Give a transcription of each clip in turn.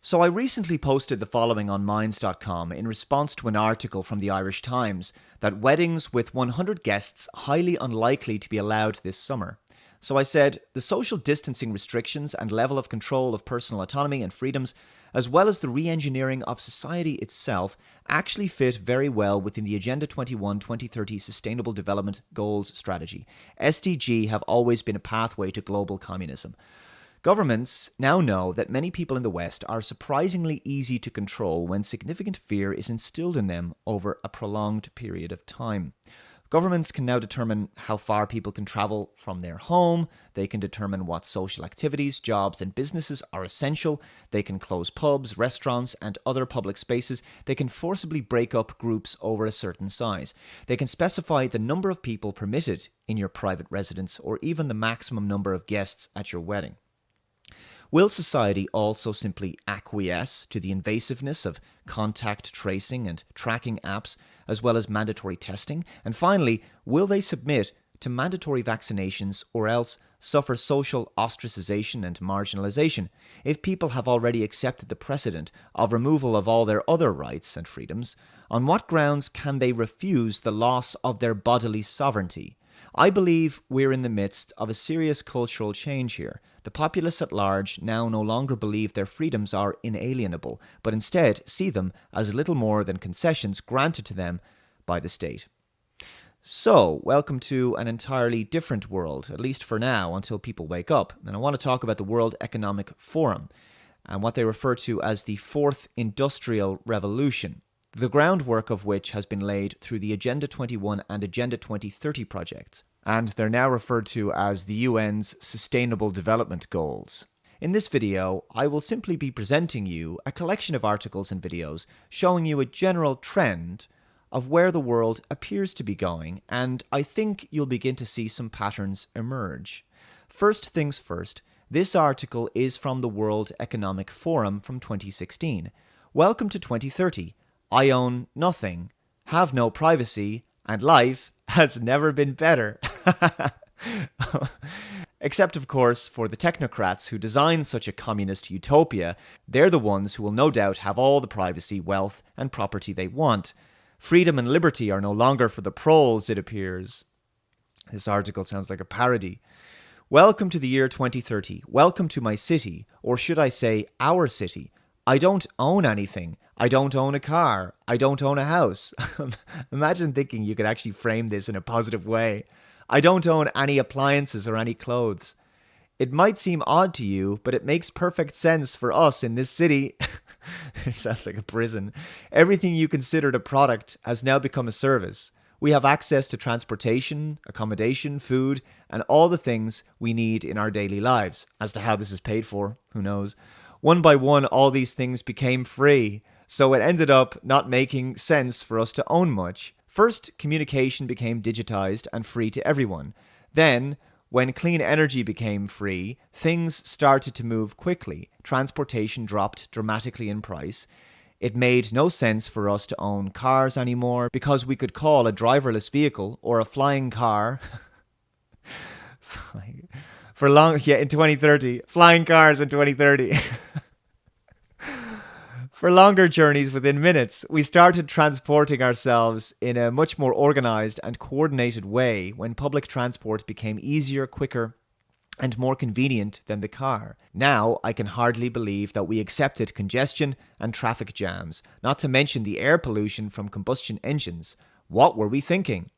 So I recently posted the following on Minds.com in response to an article from the Irish Times that weddings with 100 guests highly unlikely to be allowed this summer. So I said, the social distancing restrictions and level of control of personal autonomy and freedoms, as well as the re-engineering of society itself, actually fit very well within the Agenda 21-2030 Sustainable Development Goals strategy. SDG have always been a pathway to global communism. Governments now know that many people in the West are surprisingly easy to control when significant fear is instilled in them over a prolonged period of time. Governments can now determine how far people can travel from their home. They can determine what social activities, jobs, and businesses are essential. They can close pubs, restaurants, and other public spaces. They can forcibly break up groups over a certain size. They can specify the number of people permitted in your private residence or even the maximum number of guests at your wedding. Will society also simply acquiesce to the invasiveness of contact tracing and tracking apps, as well as mandatory testing? And finally, will they submit to mandatory vaccinations or else suffer social ostracization and marginalization? If people have already accepted the precedent of removal of all their other rights and freedoms, on what grounds can they refuse the loss of their bodily sovereignty? I believe we're in the midst of a serious cultural change here. The populace at large now no longer believe their freedoms are inalienable, but instead see them as little more than concessions granted to them by the state. So, welcome to an entirely different world, at least for now, until people wake up. And I want to talk about the World Economic Forum and what they refer to as the Fourth Industrial Revolution, the groundwork of which has been laid through the Agenda 21 and Agenda 2030 projects, and they're now referred to as the UN's Sustainable Development Goals. In this video, I will simply be presenting you a collection of articles and videos showing you a general trend of where the world appears to be going, and I think you'll begin to see some patterns emerge. First things first, this article is from the World Economic Forum from 2016. Welcome to 2030. I own nothing, have no privacy, and life has never been better. Except, of course, for the technocrats who designed such a communist utopia. They're the ones who will no doubt have all the privacy, wealth, and property they want. Freedom and liberty are no longer for the proles, it appears. This article sounds like a parody. Welcome to the year 2030. Welcome to my city, or should I say our city. I don't own anything. I don't own a car. I don't own a house. Imagine thinking you could actually frame this in a positive way. I don't own any appliances or any clothes. It might seem odd to you, but it makes perfect sense for us in this city. It sounds like a prison. Everything you considered a product has now become a service. We have access to transportation, accommodation, food, and all the things we need in our daily lives. As to how this is paid for, who knows? One by one, all these things became free. So it ended up not making sense for us to own much. First, communication became digitized and free to everyone. Then, when clean energy became free, things started to move quickly. Transportation dropped dramatically in price. It made no sense for us to own cars anymore because we could call a driverless vehicle or a flying car in 2030. Flying cars in 2030. For longer journeys within minutes, we started transporting ourselves in a much more organized and coordinated way when public transport became easier, quicker, and more convenient than the car. Now, I can hardly believe that we accepted congestion and traffic jams, not to mention the air pollution from combustion engines. What were we thinking?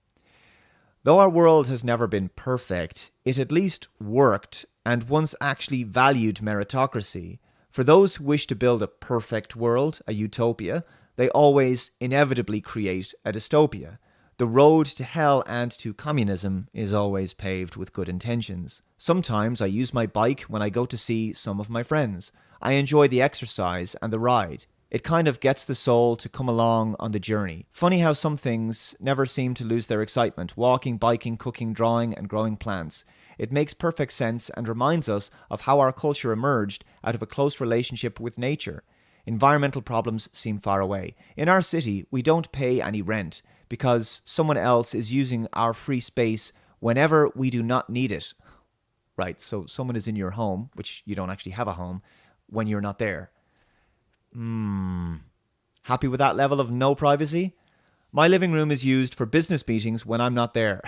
Though our world has never been perfect, it at least worked and once actually valued meritocracy. For those who wish to build a perfect world, a utopia, they always inevitably create a dystopia. The road to hell and to communism is always paved with good intentions. Sometimes I use my bike when I go to see some of my friends. I enjoy the exercise and the ride. It kind of gets the soul to come along on the journey. Funny how some things never seem to lose their excitement. Walking, biking, cooking, drawing, and growing plants. It makes perfect sense and reminds us of how our culture emerged out of a close relationship with nature. Environmental problems seem far away. In our city, we don't pay any rent because someone else is using our free space whenever we do not need it. Right, so someone is in your home, which you don't actually have a home, when you're not there. Happy with that level of no privacy? My living room is used for business meetings when I'm not there.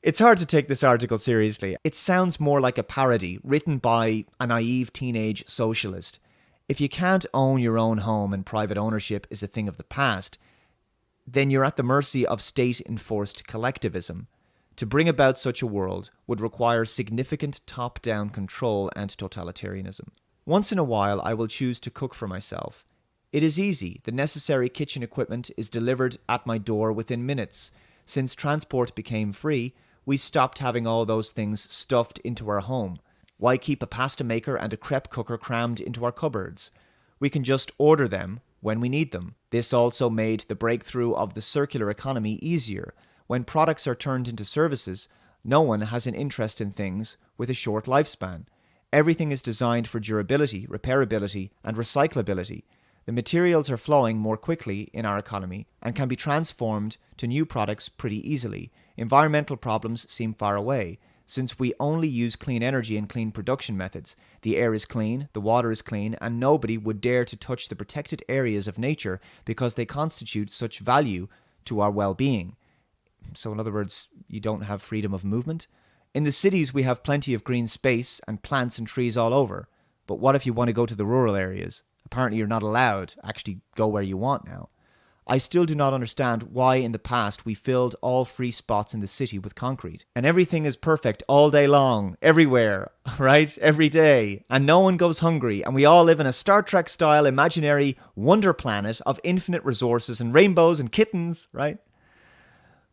It's hard to take this article seriously. It sounds more like a parody written by a naive teenage socialist. If you can't own your own home and private ownership is a thing of the past, then you're at the mercy of state-enforced collectivism. To bring about such a world would require significant top-down control and totalitarianism. Once in a while, I will choose to cook for myself. It is easy. The necessary kitchen equipment is delivered at my door within minutes. Since transport became free, we stopped having all those things stuffed into our home. Why keep a pasta maker and a crepe cooker crammed into our cupboards? We can just order them when we need them. This also made the breakthrough of the circular economy easier. When products are turned into services, no one has an interest in things with a short lifespan. Everything is designed for durability, repairability, and recyclability. The materials are flowing more quickly in our economy and can be transformed to new products pretty easily. Environmental problems seem far away, since we only use clean energy and clean production methods. The air is clean, the water is clean, and nobody would dare to touch the protected areas of nature because they constitute such value to our well-being. So in other words, you don't have freedom of movement. In the cities, we have plenty of green space and plants and trees all over. But what if you want to go to the rural areas? Apparently you're not allowed to actually go where you want now. I still do not understand why in the past we filled all free spots in the city with concrete. And everything is perfect all day long, everywhere, right? Every day. And no one goes hungry. And we all live in a Star Trek style imaginary wonder planet of infinite resources and rainbows and kittens, right?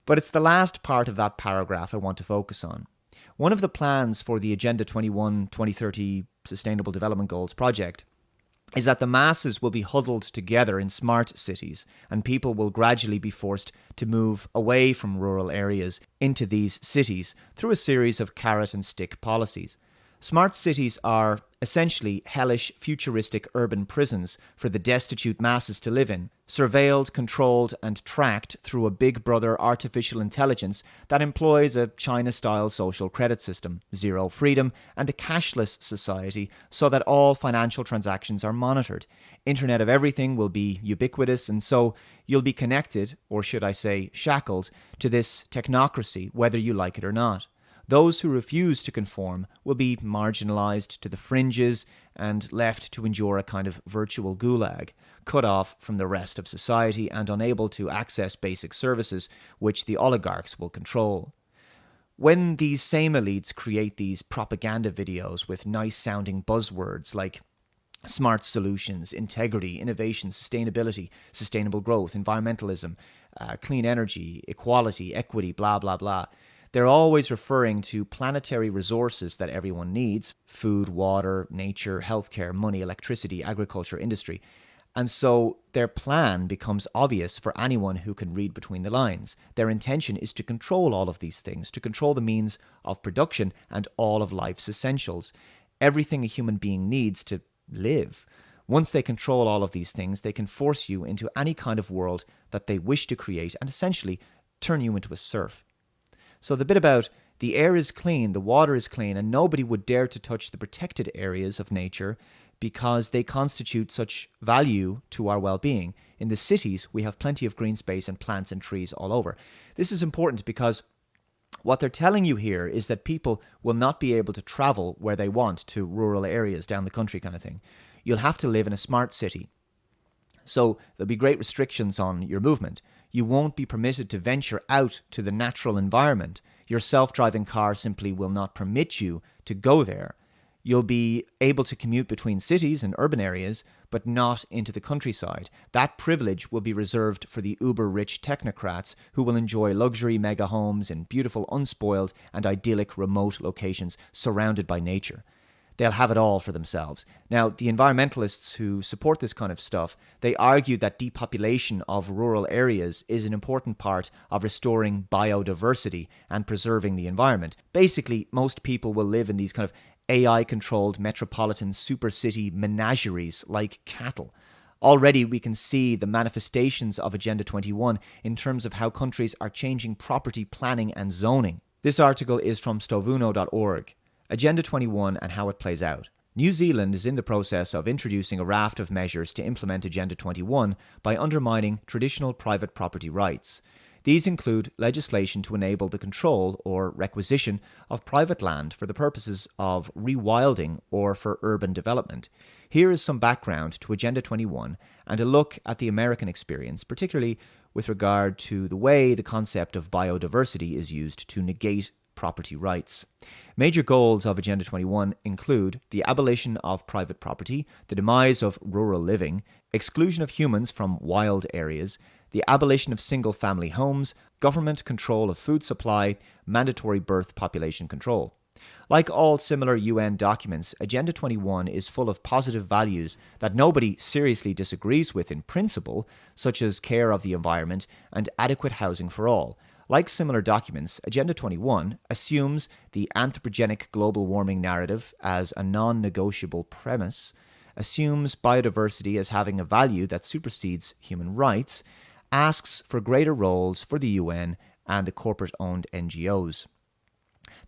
But it's the last part of that paragraph I want to focus on. One of the plans for the Agenda 21-2030 Sustainable Development Goals project is that the masses will be huddled together in smart cities and people will gradually be forced to move away from rural areas into these cities through a series of carrot and stick policies. Smart cities are essentially hellish, futuristic urban prisons for the destitute masses to live in, surveilled, controlled, and tracked through a big brother artificial intelligence that employs a China-style social credit system, zero freedom, and a cashless society so that all financial transactions are monitored. Internet of Everything will be ubiquitous, and so you'll be connected, or should I say shackled, to this technocracy, whether you like it or not. Those who refuse to conform will be marginalized to the fringes and left to endure a kind of virtual gulag, cut off from the rest of society and unable to access basic services which the oligarchs will control. When these same elites create these propaganda videos with nice-sounding buzzwords like smart solutions, integrity, innovation, sustainability, sustainable growth, environmentalism, clean energy, equality, equity, blah, blah, blah, they're always referring to planetary resources that everyone needs: food, water, nature, healthcare, money, electricity, agriculture, industry. And so their plan becomes obvious for anyone who can read between the lines. Their intention is to control all of these things, to control the means of production and all of life's essentials, everything a human being needs to live. Once they control all of these things, they can force you into any kind of world that they wish to create and essentially turn you into a serf. So the bit about the air is clean, the water is clean, and nobody would dare to touch the protected areas of nature because they constitute such value to our well-being. In the cities, we have plenty of green space and plants and trees all over. This is important because what they're telling you here is that people will not be able to travel where they want to rural areas, down the country kind of thing. You'll have to live in a smart city. So there'll be great restrictions on your movement. You won't be permitted to venture out to the natural environment. Your self-driving car simply will not permit you to go there. You'll be able to commute between cities and urban areas, but not into the countryside. That privilege will be reserved for the uber-rich technocrats who will enjoy luxury mega homes in beautiful, unspoiled, and idyllic remote locations surrounded by nature. They'll have it all for themselves. Now, the environmentalists who support this kind of stuff, they argue that depopulation of rural areas is an important part of restoring biodiversity and preserving the environment. Basically, most people will live in these kind of AI-controlled metropolitan super city menageries like cattle. Already we can see the manifestations of Agenda 21 in terms of how countries are changing property planning and zoning. This article is from stovuno.org. Agenda 21 and how it plays out. New Zealand is in the process of introducing a raft of measures to implement Agenda 21 by undermining traditional private property rights. These include legislation to enable the control or requisition of private land for the purposes of rewilding or for urban development. Here is some background to Agenda 21 and a look at the American experience, particularly with regard to the way the concept of biodiversity is used to negate property rights. Major goals of Agenda 21 include the abolition of private property, the demise of rural living, exclusion of humans from wild areas, the abolition of single-family homes, government control of food supply, mandatory birth population control. Like all similar UN documents, Agenda 21 is full of positive values that nobody seriously disagrees with in principle, such as care of the environment and adequate housing for all. Like similar documents, Agenda 21 assumes the anthropogenic global warming narrative as a non-negotiable premise, assumes biodiversity as having a value that supersedes human rights, asks for greater roles for the UN and the corporate-owned NGOs.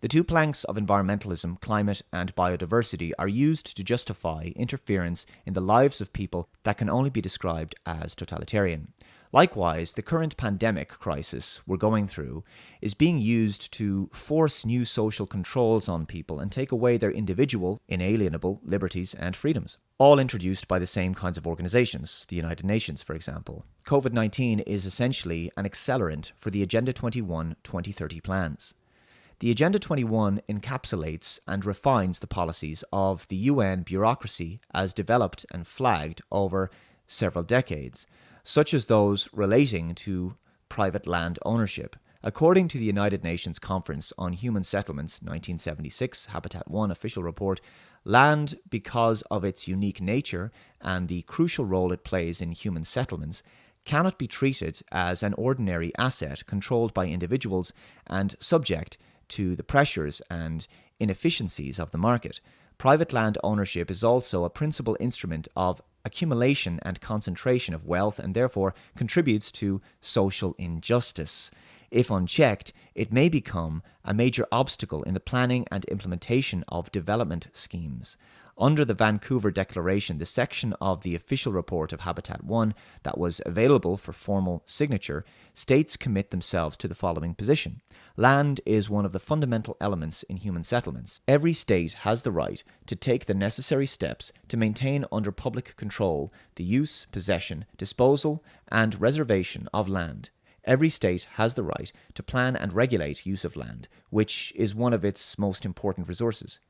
The two planks of environmentalism, climate, and biodiversity are used to justify interference in the lives of people that can only be described as totalitarian. Likewise, the current pandemic crisis we're going through is being used to force new social controls on people and take away their individual, inalienable liberties and freedoms, all introduced by the same kinds of organizations, the United Nations, for example. COVID-19 is essentially an accelerant for the Agenda 21 2030 plans. The Agenda 21 encapsulates and refines the policies of the UN bureaucracy as developed and flagged over several decades, such as those relating to private land ownership. According to the United Nations Conference on Human Settlements 1976 Habitat 1 official report, land, because of its unique nature and the crucial role it plays in human settlements, cannot be treated as an ordinary asset controlled by individuals and subject to the pressures and inefficiencies of the market. Private land ownership is also a principal instrument of accumulation and concentration of wealth and therefore contributes to social injustice. If unchecked, it may become a major obstacle in the planning and implementation of development schemes. Under the Vancouver Declaration, the section of the official report of Habitat 1 that was available for formal signature, states commit themselves to the following position. Land is one of the fundamental elements in human settlements. Every state has the right to take the necessary steps to maintain under public control the use, possession, disposal, and reservation of land. Every state has the right to plan and regulate use of land, which is one of its most important resources,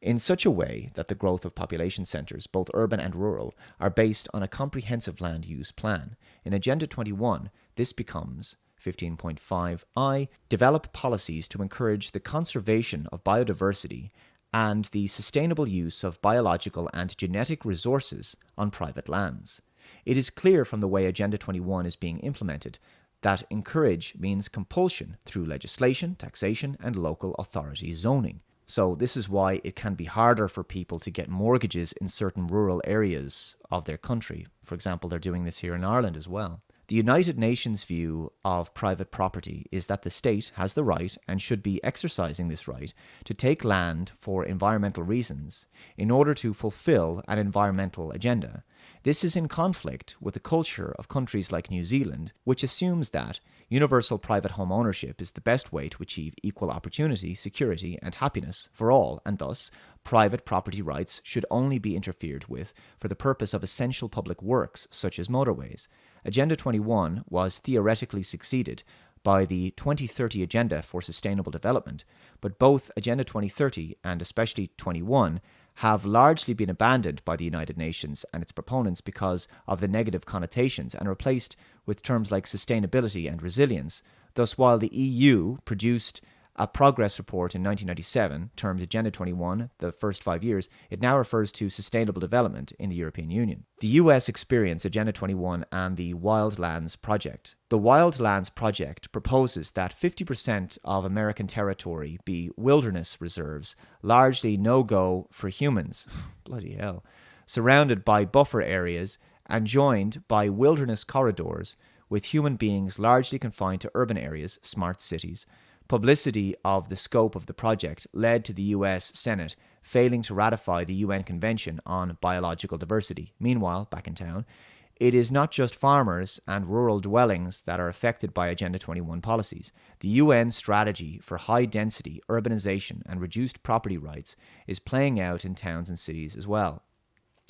in such a way that the growth of population centres, both urban and rural, are based on a comprehensive land use plan. In Agenda 21, this becomes 15.5i, develop policies to encourage the conservation of biodiversity and the sustainable use of biological and genetic resources on private lands. It is clear from the way Agenda 21 is being implemented that encourage means compulsion through legislation, taxation, and local authority zoning. So this is why it can be harder for people to get mortgages in certain rural areas of their country. For example, they're doing this here in Ireland as well. The United Nations view of private property is that the state has the right and should be exercising this right to take land for environmental reasons in order to fulfill an environmental agenda. This is in conflict with the culture of countries like New Zealand, which assumes that universal private home ownership is the best way to achieve equal opportunity, security, and happiness for all, and thus private property rights should only be interfered with for the purpose of essential public works such as motorways. Agenda 21 was theoretically succeeded by the 2030 Agenda for Sustainable Development, but both Agenda 2030 and especially 21 have largely been abandoned by the United Nations and its proponents because of the negative connotations and replaced with terms like sustainability and resilience. Thus, while the EU produced a progress report in 1997 termed Agenda 21, the first 5 years, it now refers to sustainable development in the European Union. The US experience Agenda 21 and the Wildlands Project. The Wildlands Project proposes that 50% of American territory be wilderness reserves, largely no-go for humans, bloody hell, surrounded by buffer areas and joined by wilderness corridors with human beings largely confined to urban areas, smart cities. Publicity of the scope of the project led to the US Senate failing to ratify the UN Convention on Biological Diversity. Meanwhile, back in town, it is not just farmers and rural dwellings that are affected by Agenda 21 policies. The UN strategy for high-density urbanization and reduced property rights is playing out in towns and cities as well.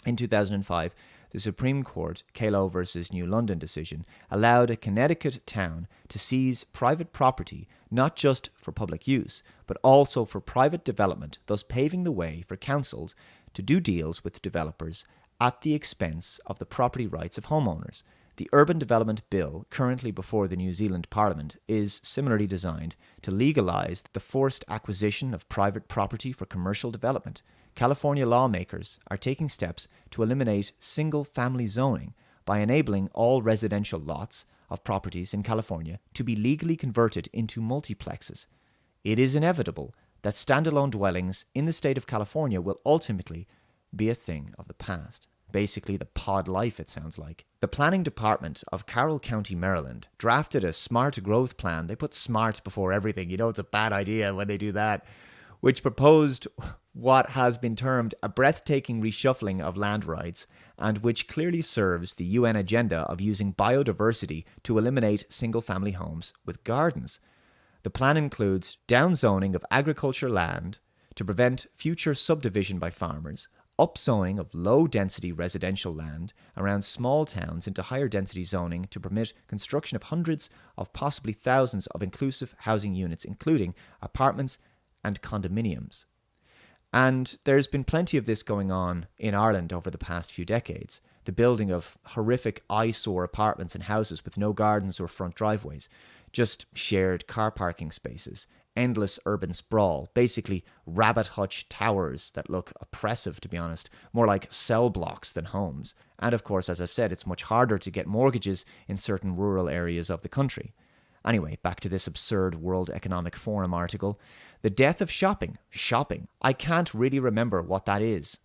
In 2005, the Supreme Court, Kalo versus New London decision, allowed a Connecticut town to seize private property not just for public use, but also for private development, thus paving the way for councils to do deals with developers at the expense of the property rights of homeowners. The Urban Development Bill, currently before the New Zealand Parliament, is similarly designed to legalise the forced acquisition of private property for commercial development. California lawmakers are taking steps to eliminate single-family zoning by enabling all residential lots of properties in California to be legally converted into multiplexes. It is inevitable that standalone dwellings in the state of California will ultimately be a thing of the past. Basically the pod life, it sounds like. The planning department of Carroll County, Maryland, drafted a smart growth plan. They put smart before everything. You know it's a bad idea when they do that. Which proposed what has been termed a breathtaking reshuffling of land rights, and which clearly serves the UN agenda of using biodiversity to eliminate single-family homes with gardens. The plan includes downzoning of agriculture land to prevent future subdivision by farmers, upzoning of low-density residential land around small towns into higher-density zoning to permit construction of hundreds of possibly thousands of inclusive housing units, including apartments and condominiums. And there's been plenty of this going on in Ireland over the past few decades. The building of horrific eyesore apartments and houses with no gardens or front driveways, just shared car parking spaces, endless urban sprawl, basically rabbit hutch towers that look oppressive, to be honest, more like cell blocks than homes. And of course, as I've said, it's much harder to get mortgages in certain rural areas of the country. Anyway, back to this absurd World Economic Forum article. The death of shopping. Shopping. I can't really remember what that is.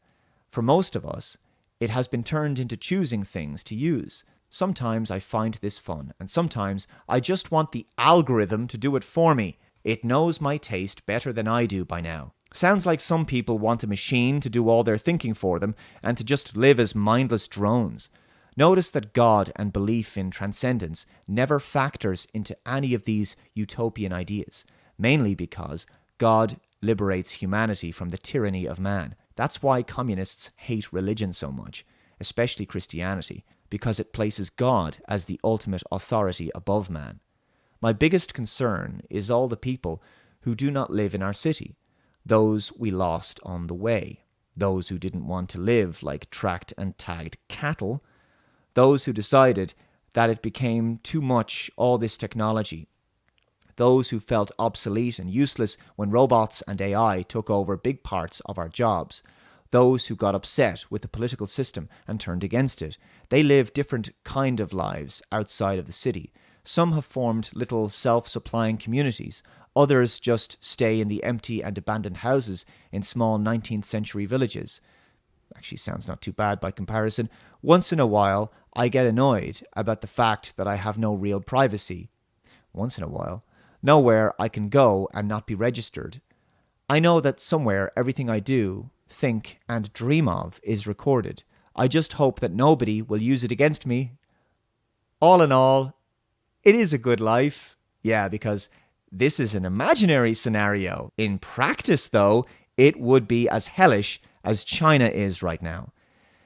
For most of us, it has been turned into choosing things to use. Sometimes I find this fun, and sometimes I just want the algorithm to do it for me. It knows my taste better than I do by now. Sounds like some people want a machine to do all their thinking for them and to just live as mindless drones. Notice that God and belief in transcendence never factors into any of these utopian ideas, mainly because God liberates humanity from the tyranny of man. That's why communists hate religion so much, especially Christianity, because it places God as the ultimate authority above man. My biggest concern is all the people who do not live in our city, those we lost on the way, those who didn't want to live like tracked and tagged cattle, those who decided that it became too much, all this technology, those who felt obsolete and useless when robots and AI took over big parts of our jobs, those who got upset with the political system and turned against it. They live different kind of lives outside of the city. Some have formed little self-supplying communities. Others just stay in the empty and abandoned houses in small 19th century villages. Actually sounds not too bad by comparison. Once in a while, I get annoyed about the fact that I have no real privacy. Once in a while. Nowhere I can go and not be registered. I know that somewhere everything I do, think, and dream of is recorded. I just hope that nobody will use it against me. All in all, it is a good life. Yeah, because this is an imaginary scenario. In practice, though, it would be as hellish as China is right now.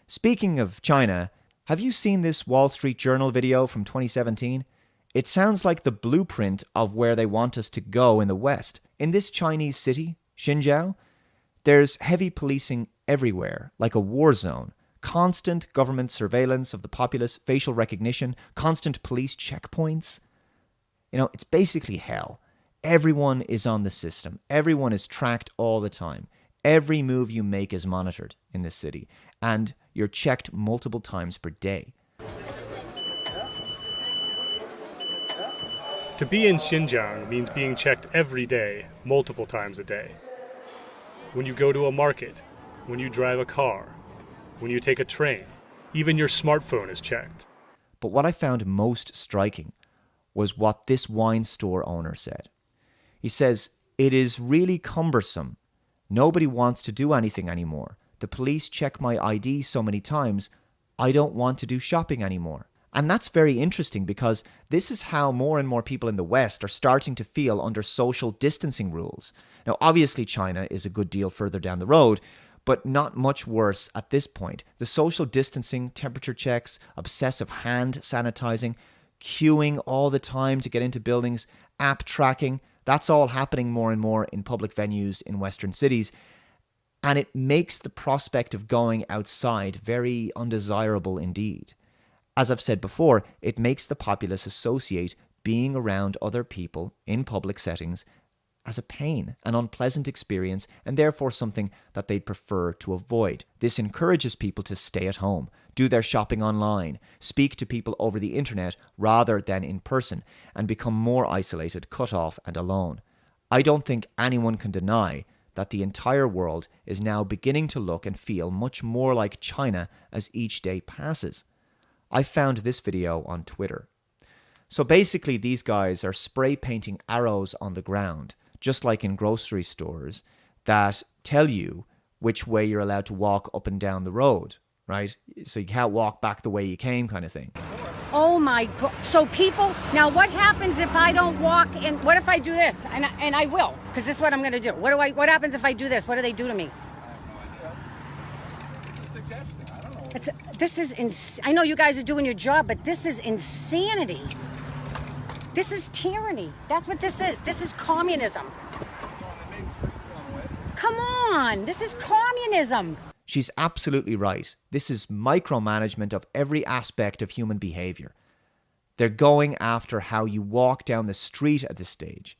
Speaking of China, have you seen this Wall Street Journal video from 2017? It sounds like the blueprint of where they want us to go in the West. In this Chinese city, Xinjiang, there's heavy policing everywhere, like a war zone. Constant government surveillance of the populace, facial recognition, constant police checkpoints. You know, it's basically hell. Everyone is on the system. Everyone is tracked all the time. Every move you make is monitored in this city, and you're checked multiple times per day. To be in Xinjiang means being checked every day, multiple times a day. When you go to a market, when you drive a car, when you take a train, even your smartphone is checked. But what I found most striking was what this wine store owner said. He says, "It is really cumbersome. Nobody wants to do anything anymore. The police check my ID so many times, I don't want to do shopping anymore." And that's very interesting because this is how more and more people in the West are starting to feel under social distancing rules. Now, obviously, China is a good deal further down the road, but not much worse at this point. The social distancing, temperature checks, obsessive hand sanitizing, queuing all the time to get into buildings, app tracking, that's all happening more and more in public venues in Western cities. And it makes the prospect of going outside very undesirable indeed. As I've said before, it makes the populace associate being around other people in public settings as a pain, an unpleasant experience, and therefore something that they'd prefer to avoid. This encourages people to stay at home, do their shopping online, speak to people over the internet rather than in person, and become more isolated, cut off, and alone. I don't think anyone can deny that the entire world is now beginning to look and feel much more like China as each day passes. I found this video on Twitter. So basically, these guys are spray painting arrows on the ground, just like in grocery stores, that tell you which way you're allowed to walk up and down the road, right? So you can't walk back the way you came, kind of thing. Oh my God. So people, now what happens if I don't walk, and what if I do this? And I will, because this is what I'm going to do. What happens if I do this? What do they do to me? This is I know you guys are doing your job, but this is insanity. This is tyranny. That's what this is. This is communism. Come on, this is communism. She's absolutely right. This is micromanagement of every aspect of human behavior. They're going after how you walk down the street at this stage.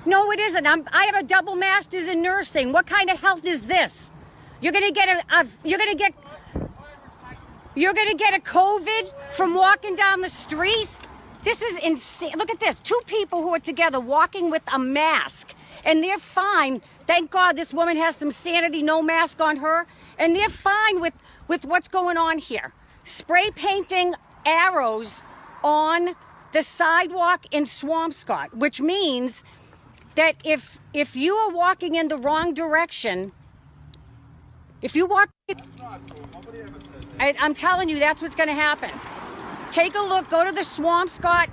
No, it isn't. I have a double master's in nursing. What kind of health is this? You're gonna get a COVID from walking down the street? This is insane. Look at this. Two people who are together walking with a mask, and they're fine. Thank God this woman has some sanity, no mask on her, and they're fine with what's going on here. Spray painting arrows on the sidewalk in Swampscott, which means that if you are walking in the wrong direction, if you walk... I'm telling you, that's what's going to happen. Take a look. Go to the Swampscott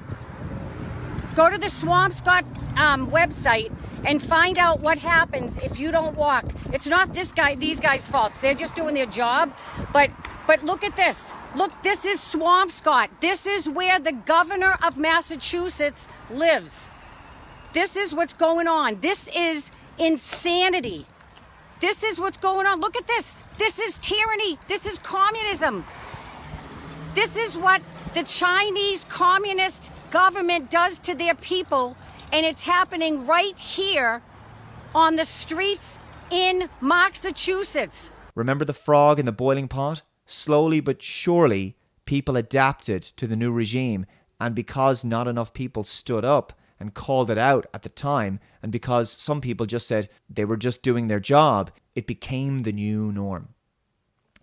website and find out what happens if you don't walk. It's not these guys' faults. They're just doing their job. But look at this. Look, this is Swampscott. This is where the governor of Massachusetts lives. This is what's going on. This is insanity. This is what's going on. Look at this. This is tyranny. This is communism. This is what the Chinese communist government does to their people, and it's happening right here on the streets in Massachusetts. Remember the frog in the boiling pot? Slowly but surely, people adapted to the new regime, and because not enough people stood up and called it out at the time, and because some people just said they were just doing their job, it became the new norm.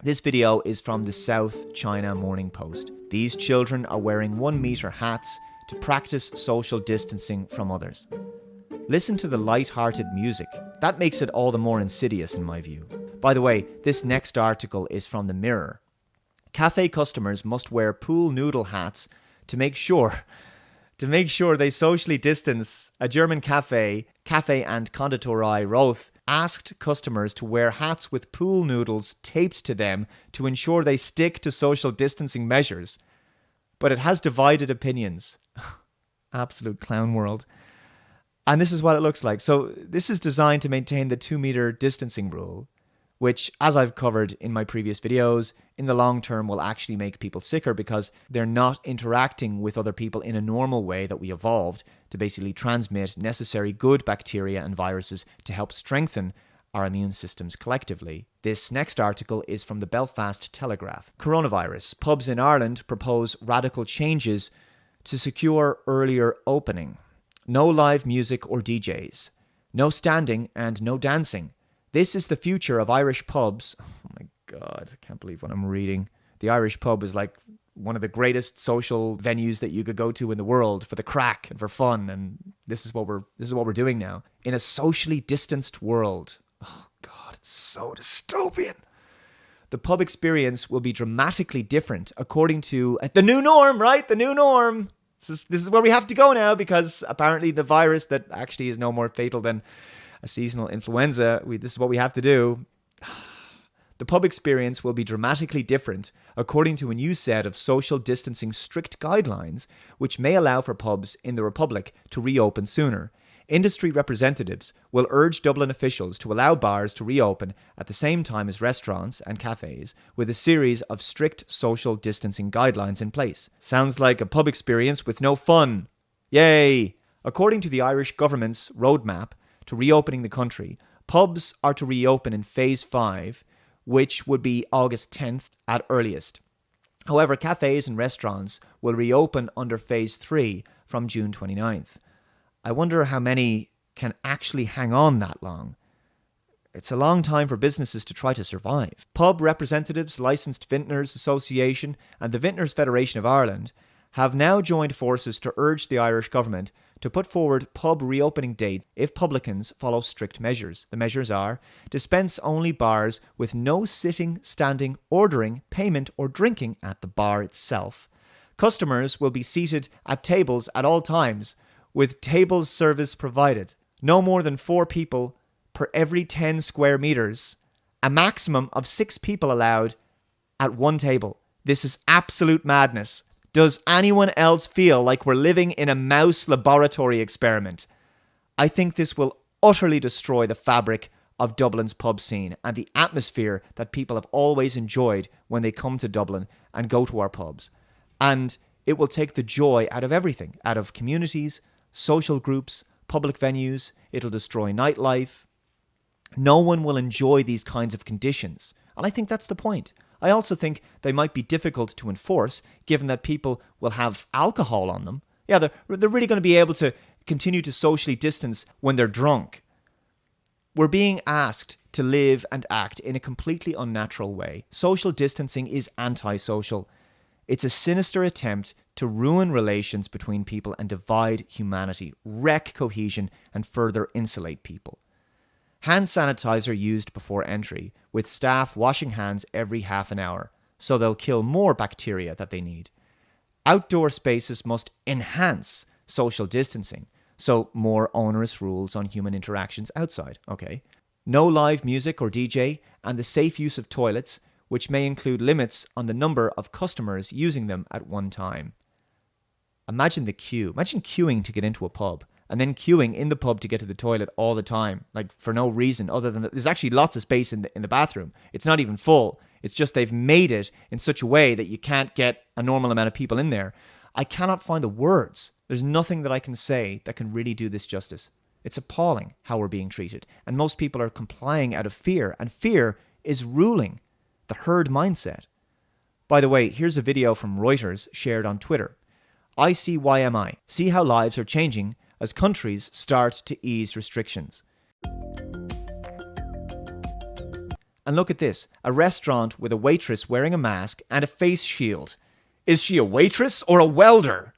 This video is from the South China Morning Post. These children are wearing 1 meter hats to practice social distancing from others. Listen to the light-hearted music. That makes it all the more insidious in my view. By the way, this next article is from the Mirror. Cafe customers must wear pool noodle hats to make sure they socially distance. A German cafe and Konditorei Roth, asked customers to wear hats with pool noodles taped to them to ensure they stick to social distancing measures. But it has divided opinions. Absolute clown world. And this is what it looks like. So this is designed to maintain the 2 meter distancing rule, which, as I've covered in my previous videos, in the long term will actually make people sicker because they're not interacting with other people in a normal way that we evolved to basically transmit necessary good bacteria and viruses to help strengthen our immune systems collectively. This next article is from the Belfast Telegraph. Coronavirus. Pubs in Ireland propose radical changes to secure earlier opening. No live music or DJs. No standing and no dancing. This is the future of Irish pubs. Oh my God, I can't believe what I'm reading. The Irish pub is like one of the greatest social venues that you could go to in the world for the crack and for fun. And this is what we're doing now in a socially distanced world. Oh God, it's so dystopian. The pub experience will be dramatically different according to the new norm, right? The new norm. This is where we have to go now, because apparently the virus that actually is no more fatal than a seasonal influenza, this is what we have to do. The pub experience will be dramatically different according to a new set of social distancing strict guidelines, which may allow for pubs in the Republic to reopen sooner. Industry representatives will urge Dublin officials to allow bars to reopen at the same time as restaurants and cafes, with a series of strict social distancing guidelines in place. Sounds like a pub experience with no fun. Yay! According to the Irish government's roadmap to reopening the country, pubs are to reopen in Phase 5, which would be August 10th at earliest. However, cafes and restaurants will reopen under Phase 3 from June 29th. I wonder how many can actually hang on that long. It's a long time for businesses to try to survive. Pub representatives, Licensed Vintners Association and the Vintners Federation of Ireland have now joined forces to urge the Irish government to put forward pub reopening dates if publicans follow strict measures. The measures are: dispense only bars with no sitting, standing, ordering, payment or drinking at the bar itself. Customers will be seated at tables at all times, with table service provided. No more than 4 people per every 10 square meters. A maximum of 6 people allowed at one table. This is absolute madness. Does anyone else feel like we're living in a mouse laboratory experiment? I think this will utterly destroy the fabric of Dublin's pub scene and the atmosphere that people have always enjoyed when they come to Dublin and go to our pubs. And it will take the joy out of everything, out of communities, social groups, public venues. It'll destroy nightlife. No one will enjoy these kinds of conditions. And I think that's the point. I also think they might be difficult to enforce, given that people will have alcohol on them. Yeah, they're really going to be able to continue to socially distance when they're drunk. We're being asked to live and act in a completely unnatural way. Social distancing is antisocial. It's a sinister attempt to ruin relations between people and divide humanity, wreck cohesion, and further insulate people. Hand sanitizer used before entry, with staff washing hands every half an hour, so they'll kill more bacteria that they need. Outdoor spaces must enhance social distancing, so more onerous rules on human interactions outside. Okay. No live music or DJ, and the safe use of toilets, which may include limits on the number of customers using them at one time. Imagine the queue. Imagine queuing to get into a pub, and then queuing in the pub to get to the toilet all the time, like for no reason other than that there's actually lots of space in the bathroom. It's not even full. It's just they've made it in such a way that you can't get a normal amount of people in there. I cannot find the words. There's nothing that I can say that can really do this justice. It's appalling how we're being treated, and most people are complying out of fear, and fear is ruling the herd mindset. By the way, here's a video from Reuters shared on Twitter. ICYMI. See how lives are changing as countries start to ease restrictions. And look at this, a restaurant with a waitress wearing a mask and a face shield. Is she a waitress or a welder?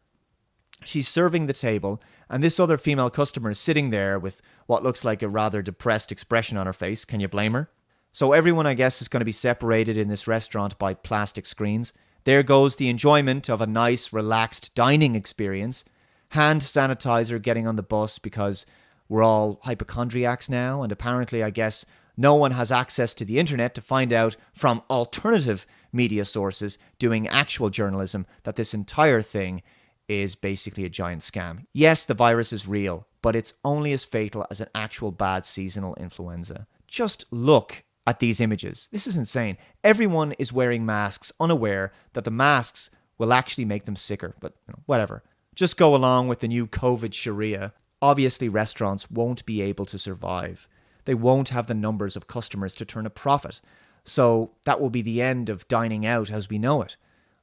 She's serving the table, and this other female customer is sitting there with what looks like a rather depressed expression on her face. Can you blame her? So everyone, I guess, is going to be separated in this restaurant by plastic screens. There goes the enjoyment of a nice, relaxed dining experience. Hand sanitizer getting on the bus because we're all hypochondriacs now, and apparently, I guess, no one has access to the internet to find out from alternative media sources doing actual journalism that this entire thing is basically a giant scam. Yes, the virus is real, but it's only as fatal as an actual bad seasonal influenza. Just look at these images. This is insane. Everyone is wearing masks, unaware that the masks will actually make them sicker, but whatever. Just go along with the new COVID Sharia. Obviously, restaurants won't be able to survive. They won't have the numbers of customers to turn a profit. So that will be the end of dining out as we know it.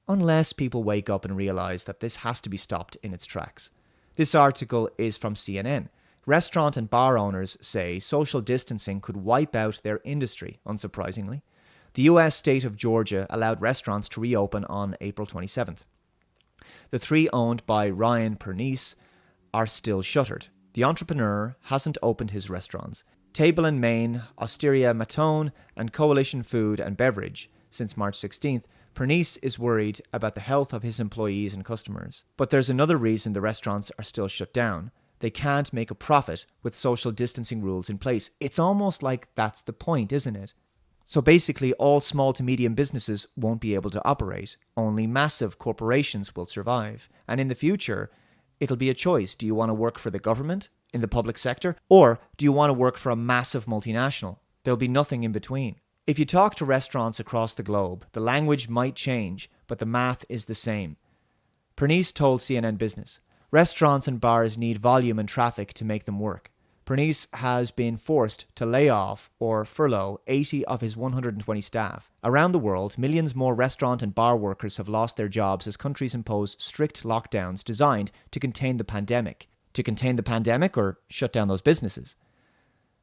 Unless people wake up and realize that this has to be stopped in its tracks. This article is from CNN. Restaurant and bar owners say social distancing could wipe out their industry, unsurprisingly. The US state of Georgia allowed restaurants to reopen on April 27th. The 3 owned by Ryan Pernice are still shuttered. The entrepreneur hasn't opened his restaurants. Table and Main, Osteria Matone, and Coalition Food and Beverage. Since March 16th, Pernice is worried about the health of his employees and customers. But there's another reason the restaurants are still shut down. They can't make a profit with social distancing rules in place. It's almost like that's the point, isn't it? So basically, all small to medium businesses won't be able to operate. Only massive corporations will survive. And in the future, it'll be a choice. Do you want to work for the government in the public sector? Or do you want to work for a massive multinational? There'll be nothing in between. If you talk to restaurants across the globe, the language might change, but the math is the same. Pernice told CNN Business, restaurants and bars need volume and traffic to make them work. Pernice has been forced to lay off or furlough 80 of his 120 staff. Around the world, millions more restaurant and bar workers have lost their jobs as countries impose strict lockdowns designed to contain the pandemic. To contain the pandemic or shut down those businesses?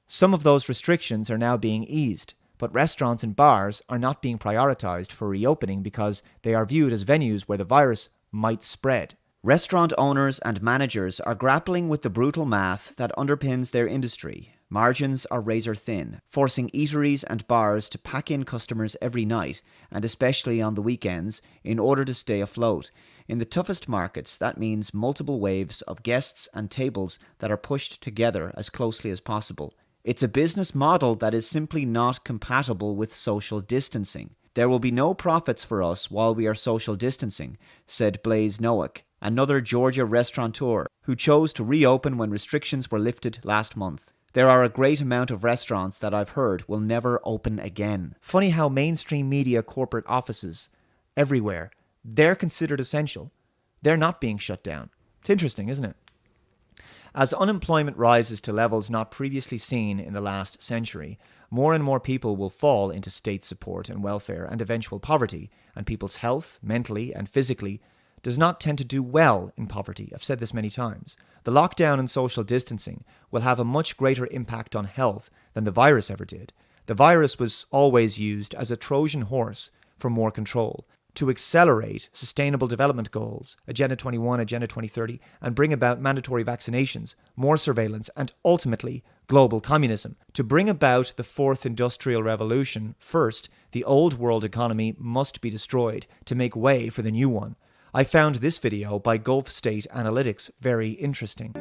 Some of those restrictions are now being eased, but restaurants and bars are not being prioritized for reopening because they are viewed as venues where the virus might spread. Restaurant owners and managers are grappling with the brutal math that underpins their industry. Margins are razor thin, forcing eateries and bars to pack in customers every night, and especially on the weekends, in order to stay afloat. In the toughest markets, that means multiple waves of guests and tables that are pushed together as closely as possible. It's a business model that is simply not compatible with social distancing. There will be no profits for us while we are social distancing, said Blaise Noack, another Georgia restaurateur who chose to reopen when restrictions were lifted last month. There are a great amount of restaurants that I've heard will never open again. Funny how mainstream media corporate offices everywhere, they're considered essential. They're not being shut down. It's interesting, isn't it? As unemployment rises to levels not previously seen in the last century, more and more people will fall into state support and welfare and eventual poverty, and people's health, mentally and physically, does not tend to do well in poverty. I've said this many times. The lockdown and social distancing will have a much greater impact on health than the virus ever did. The virus was always used as a Trojan horse for more control, to accelerate sustainable development goals, Agenda 21, Agenda 2030, and bring about mandatory vaccinations, more surveillance, and ultimately global communism. To bring about the fourth industrial revolution, first, the old world economy must be destroyed to make way for the new one. I found this video by Gulf State Analytics very interesting.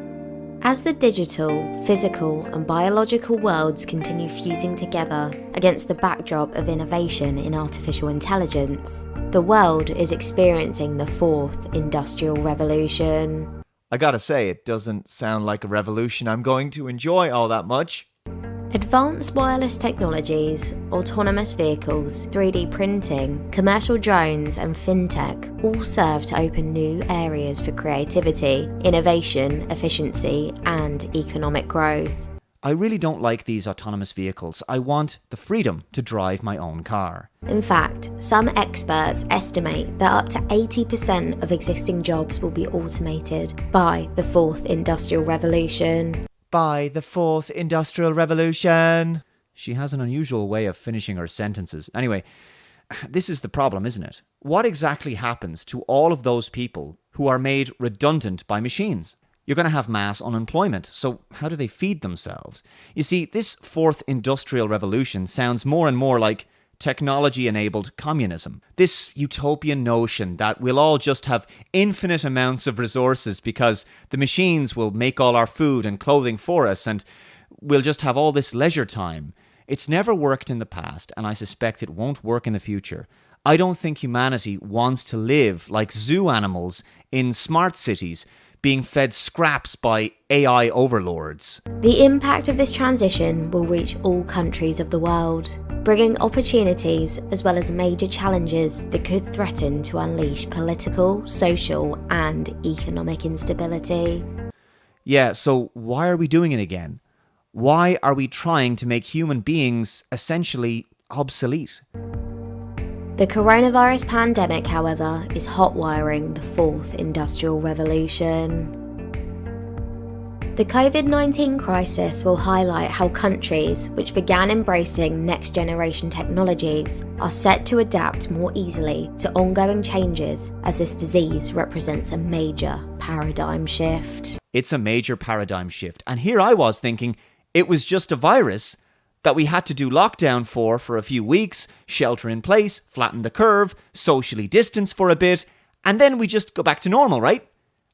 As the digital, physical, and biological worlds continue fusing together against the backdrop of innovation in artificial intelligence, the world is experiencing the fourth industrial revolution. I gotta say, it doesn't sound like a revolution I'm going to enjoy all that much. Advanced wireless technologies, autonomous vehicles, 3D printing, commercial drones, and fintech all serve to open new areas for creativity, innovation, efficiency, and economic growth. I really don't like these autonomous vehicles. I want the freedom to drive my own car. In fact, some experts estimate that up to 80% of existing jobs will be automated by the fourth industrial revolution. By the fourth industrial revolution. She has an unusual way of finishing her sentences. Anyway, this is the problem, isn't it? What exactly happens to all of those people who are made redundant by machines? You're going to have mass unemployment, so how do they feed themselves? You see, this fourth industrial revolution sounds more and more like technology-enabled communism. This utopian notion that we'll all just have infinite amounts of resources because the machines will make all our food and clothing for us and we'll just have all this leisure time. It's never worked in the past, and I suspect it won't work in the future. I don't think humanity wants to live like zoo animals in smart cities, being fed scraps by AI overlords. The impact of this transition will reach all countries of the world, bringing opportunities as well as major challenges that could threaten to unleash political, social, and economic instability. Yeah, so why are we doing it again? Why are we trying to make human beings essentially obsolete? The coronavirus pandemic, however, is hotwiring the fourth industrial revolution. The COVID-19 crisis will highlight how countries which began embracing next-generation technologies are set to adapt more easily to ongoing changes, as this disease represents a major paradigm shift. It's a major paradigm shift. And here I was thinking it was just a virus that we had to do lockdown for a few weeks, shelter in place, flatten the curve, socially distance for a bit, and then we just go back to normal, right?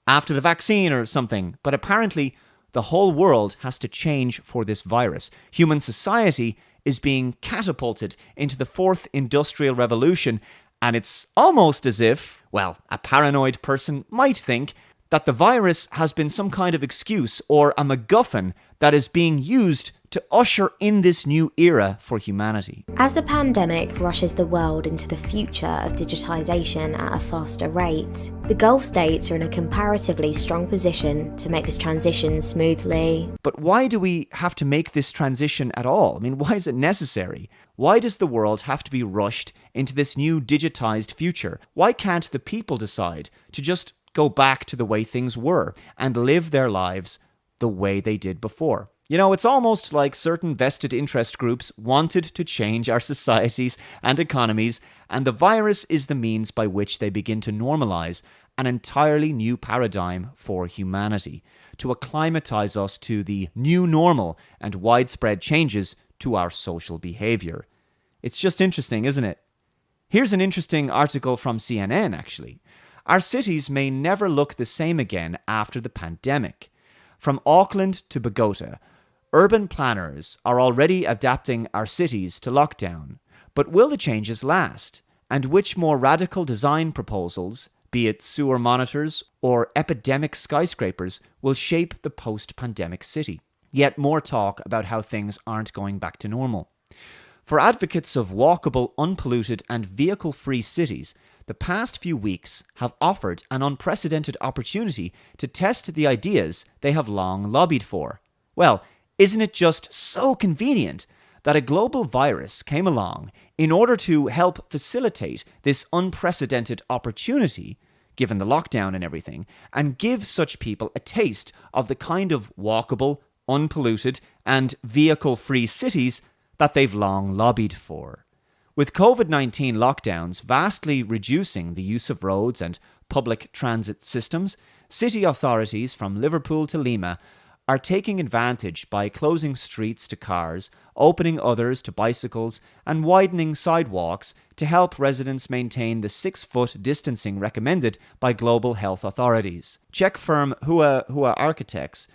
After the vaccine or something. But apparently, the whole world has to change for this virus. Human society is being catapulted into the fourth industrial revolution, and it's almost as if, well, a paranoid person might think that the virus has been some kind of excuse or a MacGuffin that is being used to usher in this new era for humanity. As the pandemic rushes the world into the future of digitisation at a faster rate, the Gulf states are in a comparatively strong position to make this transition smoothly. But why do we have to make this transition at all? I mean, why is it necessary? Why does the world have to be rushed into this new digitised future? Why can't the people decide to just go back to the way things were and live their lives the way they did before? You know, it's almost like certain vested interest groups wanted to change our societies and economies, and the virus is the means by which they begin to normalize an entirely new paradigm for humanity, to acclimatize us to the new normal and widespread changes to our social behavior. It's just interesting, isn't it? Here's an interesting article from CNN, actually. Our cities may never look the same again after the pandemic. From Auckland to Bogota, urban planners are already adapting our cities to lockdown. But will the changes last? And which more radical design proposals, be it sewer monitors or epidemic skyscrapers, will shape the post-pandemic city? Yet more talk about how things aren't going back to normal. For advocates of walkable, unpolluted and vehicle-free cities, the past few weeks have offered an unprecedented opportunity to test the ideas they have long lobbied for. Well, isn't it just so convenient that a global virus came along in order to help facilitate this unprecedented opportunity, given the lockdown and everything, and give such people a taste of the kind of walkable, unpolluted, and vehicle-free cities that they've long lobbied for? With COVID-19 lockdowns vastly reducing the use of roads and public transit systems, city authorities from Liverpool to Lima are taking advantage by closing streets to cars, opening others to bicycles, and widening sidewalks to help residents maintain the 6-foot distancing recommended by global health authorities. Czech firm Hua Architects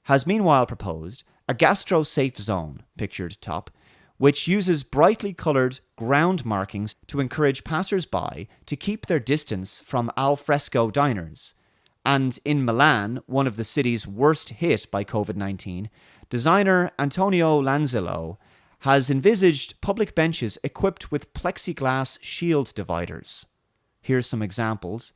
has meanwhile proposed a gastro-safe zone, pictured top, which uses brightly coloured ground markings to encourage passers-by to keep their distance from al fresco diners. And in Milan, one of the cities worst hit by COVID-19, designer Antonio Lanzello has envisaged public benches equipped with plexiglass shield dividers. Here's some examples.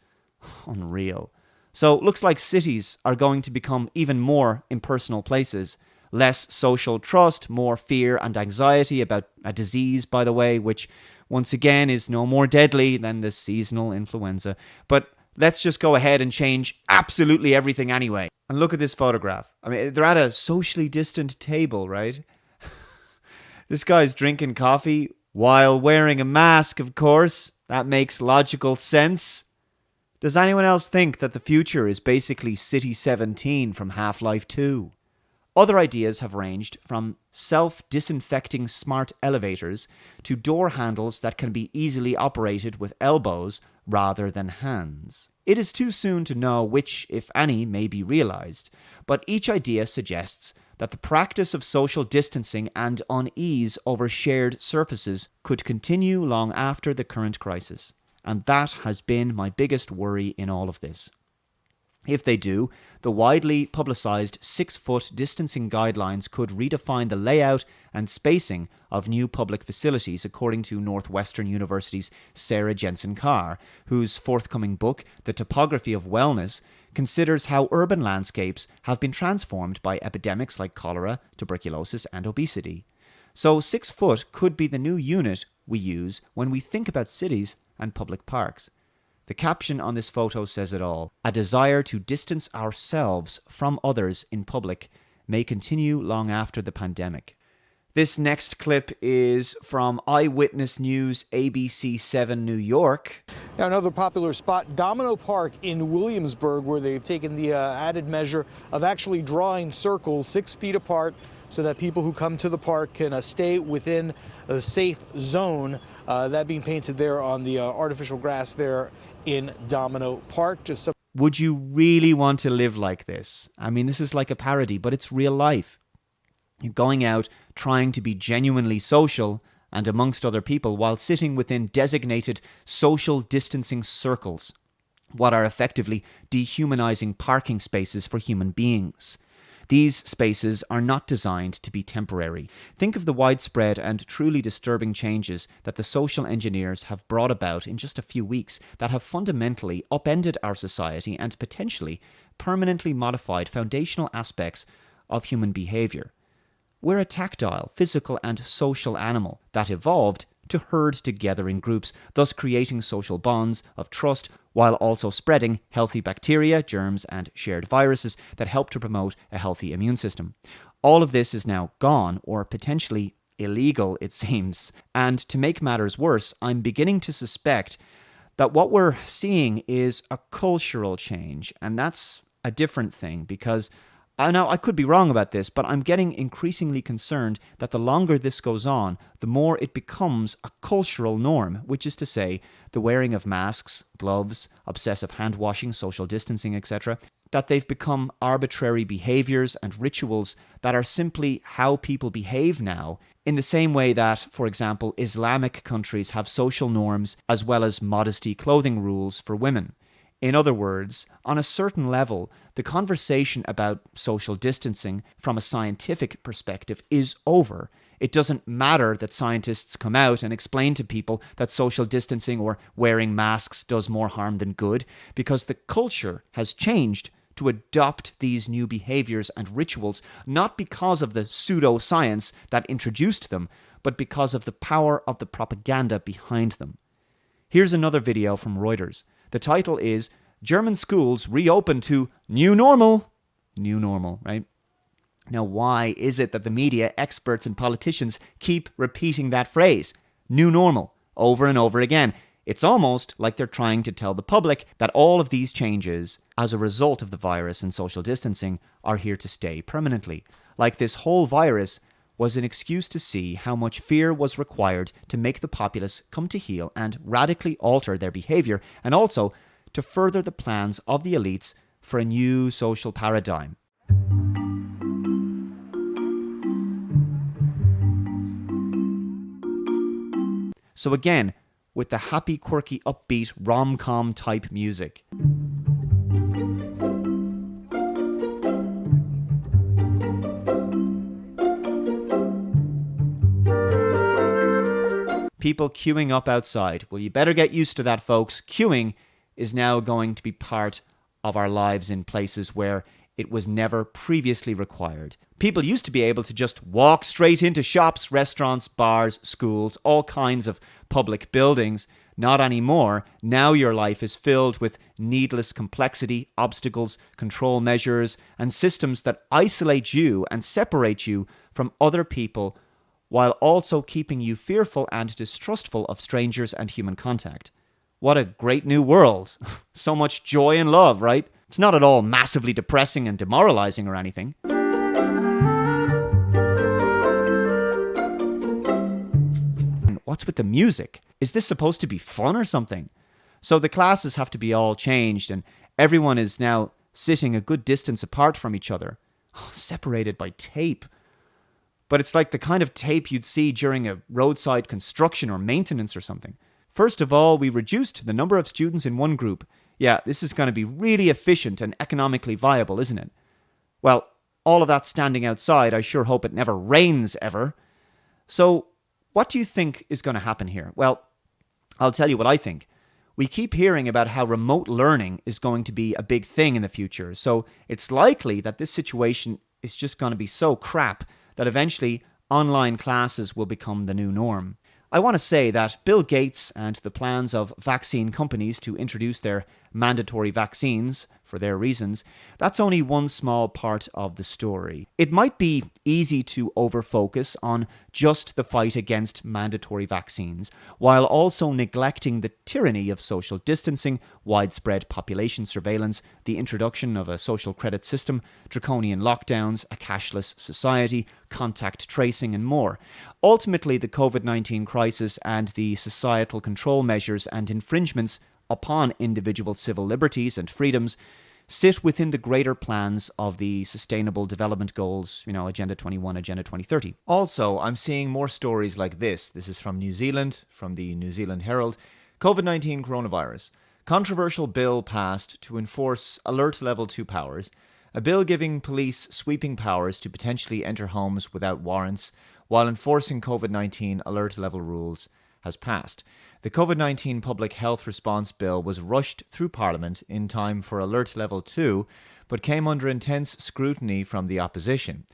Unreal. So looks like cities are going to become even more impersonal places. Less social trust, more fear and anxiety about a disease, by the way, which once again is no more deadly than the seasonal influenza. But let's just go ahead and change absolutely everything anyway. And look at this photograph. I mean, they're at a socially distant table, right? This guy's drinking coffee while wearing a mask, of course. That makes logical sense. Does anyone else think that the future is basically City 17 from Half-Life 2? Other ideas have ranged from self-disinfecting smart elevators to door handles that can be easily operated with elbows rather than hands. It is too soon to know which, if any, may be realized, but each idea suggests that the practice of social distancing and unease over shared surfaces could continue long after the current crisis. And that has been my biggest worry in all of this. If they do, the widely publicized 6-foot distancing guidelines could redefine the layout and spacing of new public facilities, according to Northwestern University's Sarah Jensen Carr, whose forthcoming book, The Topography of Wellness, considers how urban landscapes have been transformed by epidemics like cholera, tuberculosis, and obesity. So 6 foot could be the new unit we use when we think about cities and public parks. The caption on this photo says it all. A desire to distance ourselves from others in public may continue long after the pandemic. This next clip is from Eyewitness News ABC 7 New York. Now, another popular spot, Domino Park in Williamsburg, where they've taken the added measure of actually drawing circles 6 feet apart so that people who come to the park can stay within a safe zone. That being painted there on the artificial grass there in Domino Park. Would you really want to live like this? I mean, this is like a parody, but it's real life. You're going out trying to be genuinely social and amongst other people while sitting within designated social distancing circles, what are effectively dehumanizing parking spaces for human beings. These spaces are not designed to be temporary. Think of the widespread and truly disturbing changes that the social engineers have brought about in just a few weeks that have fundamentally upended our society and potentially permanently modified foundational aspects of human behavior. We're a tactile, physical, and social animal that evolved to herd together in groups, thus creating social bonds of trust while also spreading healthy bacteria, germs, and shared viruses that help to promote a healthy immune system. All of this is now gone, or potentially illegal, it seems. And to make matters worse, I'm beginning to suspect that what we're seeing is a cultural change, and that's a different thing because now, I could be wrong about this, but I'm getting increasingly concerned that the longer this goes on, the more it becomes a cultural norm, which is to say, the wearing of masks, gloves, obsessive hand washing, social distancing, etc., that they've become arbitrary behaviors and rituals that are simply how people behave now, in the same way that, for example, Islamic countries have social norms as well as modesty clothing rules for women. In other words, on a certain level, the conversation about social distancing from a scientific perspective is over. It doesn't matter that scientists come out and explain to people that social distancing or wearing masks does more harm than good, because the culture has changed to adopt these new behaviors and rituals, not because of the pseudoscience that introduced them, but because of the power of the propaganda behind them. Here's another video from Reuters. The title is German Schools Reopen to New Normal. New normal, right? Now, why is it that the media, experts, and politicians keep repeating that phrase, new normal, over and over again? It's almost like they're trying to tell the public that all of these changes, as a result of the virus and social distancing, are here to stay permanently. Like this whole virus was an excuse to see how much fear was required to make the populace come to heel and radically alter their behavior, and also to further the plans of the elites for a new social paradigm. So again, with the happy, quirky, upbeat, rom-com type music. People queuing up outside. Well, you better get used to that, folks. Queuing is now going to be part of our lives in places where it was never previously required. People used to be able to just walk straight into shops, restaurants, bars, schools, all kinds of public buildings. Not anymore. Now your life is filled with needless complexity, obstacles, control measures, and systems that isolate you and separate you from other people, while also keeping you fearful and distrustful of strangers and human contact. What a great new world. So much joy and love, right? It's not at all massively depressing and demoralizing or anything. What's with the music? Is this supposed to be fun or something? So the classes have to be all changed and everyone is now sitting a good distance apart from each other, separated by tape. But it's like the kind of tape you'd see during a roadside construction or maintenance or something. First of all, we reduced the number of students in one group. Yeah, this is going to be really efficient and economically viable, isn't it? Well, all of that standing outside, I sure hope it never rains ever. So, what do you think is going to happen here? Well, I'll tell you what I think. We keep hearing about how remote learning is going to be a big thing in the future. So, it's likely that this situation is just going to be so crap that eventually online classes will become the new norm. I want to say that Bill Gates and the plans of vaccine companies to introduce their mandatory vaccines for their reasons, that's only one small part of the story. It might be easy to overfocus on just the fight against mandatory vaccines, while also neglecting the tyranny of social distancing, widespread population surveillance, the introduction of a social credit system, draconian lockdowns, a cashless society, contact tracing, and more. Ultimately, the COVID-19 crisis and the societal control measures and infringements upon individual civil liberties and freedoms sit within the greater plans of the Sustainable Development Goals, Agenda 21, Agenda 2030. Also, I'm seeing more stories like this. This is from New Zealand, from the New Zealand Herald. COVID-19 coronavirus. Controversial bill passed to enforce Alert Level 2 powers. A bill giving police sweeping powers to potentially enter homes without warrants while enforcing COVID-19 alert level rules has passed. The COVID-19 Public Health Response Bill was rushed through Parliament in time for Alert Level 2, but came under intense scrutiny from the opposition.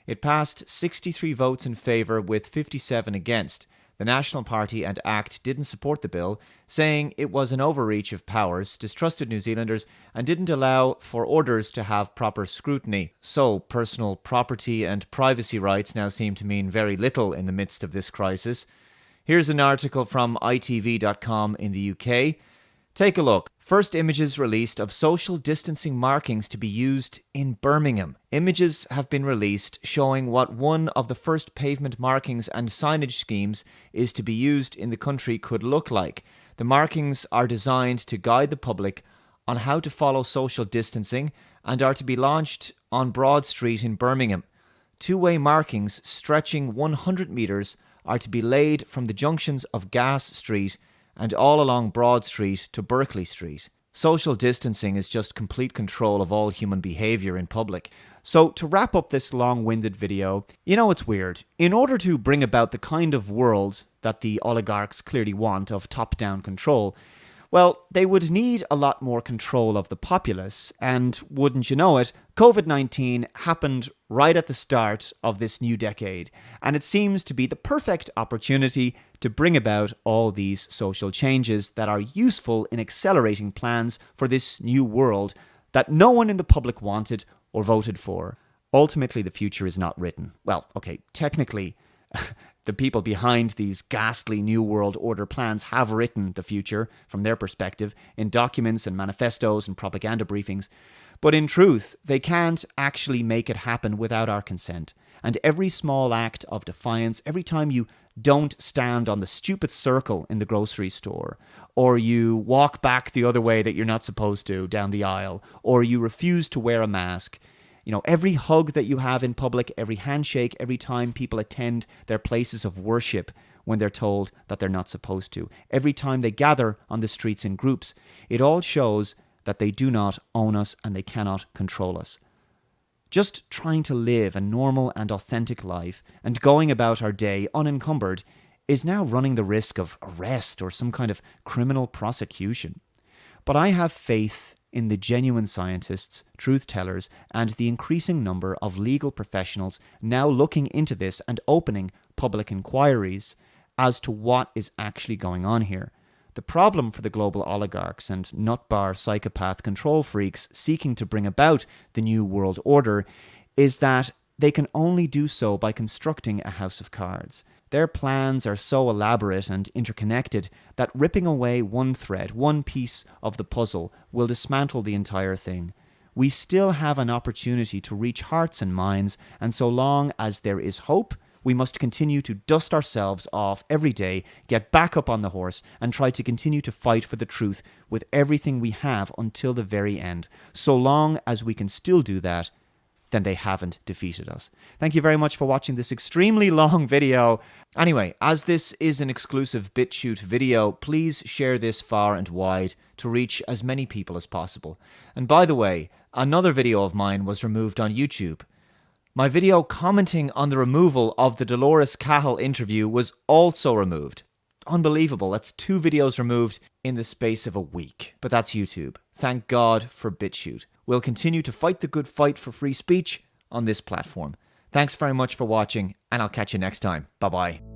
It passed 63 votes in favour with 57 against. The National Party and ACT didn't support the bill, saying it was an overreach of powers, distrusted New Zealanders, and didn't allow for orders to have proper scrutiny. So, personal property and privacy rights now seem to mean very little in the midst of this crisis. Here's an article from itv.com in the UK. Take a look. First images released of social distancing markings to be used in Birmingham. Images have been released showing what one of the first pavement markings and signage schemes is to be used in the country could look like. The markings are designed to guide the public on how to follow social distancing and are to be launched on Broad Street in Birmingham. Two-way markings stretching 100 metres are to be laid from the junctions of Gas Street and all along Broad Street to Berkeley Street. Social distancing is just complete control of all human behaviour in public. So to wrap up this long-winded video, it's weird. In order to bring about the kind of world that the oligarchs clearly want of top-down control, well, they would need a lot more control of the populace, and wouldn't you know it, COVID-19 happened right at the start of this new decade, and it seems to be the perfect opportunity to bring about all these social changes that are useful in accelerating plans for this new world that no one in the public wanted or voted for. Ultimately, the future is not written. Well, okay, technically, the people behind these ghastly New World Order plans have written the future from their perspective in documents and manifestos and propaganda briefings. But in truth, they can't actually make it happen without our consent. And every small act of defiance, every time you don't stand on the stupid circle in the grocery store, or you walk back the other way that you're not supposed to down the aisle, or you refuse to wear a mask, every hug that you have in public, every handshake, every time people attend their places of worship when they're told that they're not supposed to, every time they gather on the streets in groups, it all shows that they do not own us and they cannot control us. Just trying to live a normal and authentic life and going about our day unencumbered is now running the risk of arrest or some kind of criminal prosecution. But I have faith in the genuine scientists, truth tellers, and the increasing number of legal professionals now looking into this and opening public inquiries as to what is actually going on here. The problem for the global oligarchs and nut-bar psychopath control freaks seeking to bring about the New World Order is that they can only do so by constructing a house of cards. Their plans are so elaborate and interconnected that ripping away one thread, one piece of the puzzle, will dismantle the entire thing. We still have an opportunity to reach hearts and minds, and so long as there is hope, we must continue to dust ourselves off every day, get back up on the horse, and try to continue to fight for the truth with everything we have until the very end. So long as we can still do that, then they haven't defeated us. Thank you very much for watching this extremely long video. Anyway, as this is an exclusive Bitchute video, please share this far and wide to reach as many people as possible. And by the way, another video of mine was removed on YouTube. My video commenting on the removal of the Dolores Cahill interview was also removed. Unbelievable, that's 2 videos removed in the space of a week. But that's YouTube. Thank God for Bitchute. We'll continue to fight the good fight for free speech on this platform. Thanks very much for watching, and I'll catch you next time. Bye-bye.